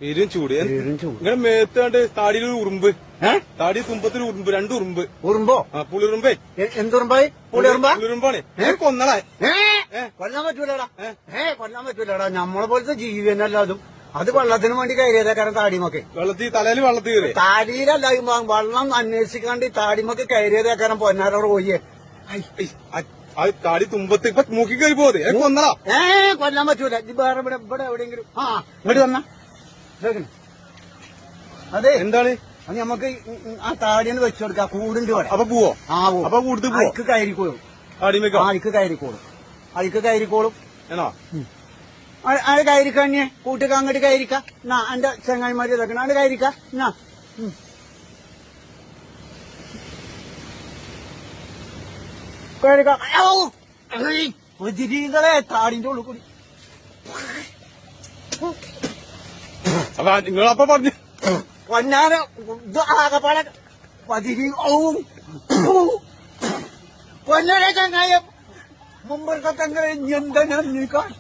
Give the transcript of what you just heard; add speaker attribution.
Speaker 1: പേരും ചൂട് ഇങ്ങനെ മേത്താണ്ട് താടിയിലൊരു ഉറുമ്പ് താടി തുമ്പത്തൊരു ഉറുമ്പ് ഉറുമ്പ്
Speaker 2: ഉറുമ്പോ
Speaker 1: പുളിറുമ്പേ
Speaker 2: എന്തുറുമ്പായി
Speaker 1: പുളിറുമ്പാണ് കൊന്നളെ
Speaker 2: കൊല്ലാൻ പറ്റൂലടാ കൊല്ലാൻ പറ്റൂലടാ നമ്മളെ പോലത്തെ ജീവി തന്നെയല്ല അതും അത് വെള്ളത്തിന് വേണ്ടി കയറിയതാ കാരണം താടിമൊക്കെ
Speaker 1: തലയിൽ വെള്ളത്തിൽ കയറി
Speaker 2: താടിയിലല്ല വെള്ളം അന്വേഷിക്കാണ്ട് താടിമൊക്കെ കയറിയതാ കാരണം പൊന്നാരോട് പോയേ
Speaker 1: താടി തുമ്പത്ത് ഇപ്പൊ മൂക്കി കയറി പോകെ കൊന്നളാ
Speaker 2: കൊല്ലാൻ പറ്റൂല ഇത് വേറെ ഇവിടെ എവിടെയെങ്കിലും ഇങ്ങോട്ട് വന്ന അതെ
Speaker 1: എന്താണ്
Speaker 2: അത് നമുക്ക് ആ താടിയെന്ന് വെച്ചു കൊടുക്കാം കൂടുണ്ട്
Speaker 1: അപ്പൊ പോവോ അപ്പൊ കൂടുതൽ
Speaker 2: അഴിക്ക് കയറിക്കോളും അഴിക്ക് കയറിക്കോളും
Speaker 1: ഏണോ
Speaker 2: അത് കയറിക്കഴിഞ്ഞ് കൂട്ടുക അങ്ങോട്ട് കയറിക്ക എന്നാ എന്റെ ചങ്ങായിമാര് ഇതൊക്കെ അത് കയറിക്ക എന്നാ കയറിക്കളെ താടിന്റെ ഉള്ളിൽ കൂടി
Speaker 1: അപ്പൊ നിങ്ങളപ്പൊ പറഞ്ഞു
Speaker 2: പൊന്നാര ഇത് ആകെപ്പാടെ പതിരി പൊന്നാര ചങ്ങായ മുമ്പത്തെ തങ്ങളെ എന്താ ഞാൻ നീക്കാൻ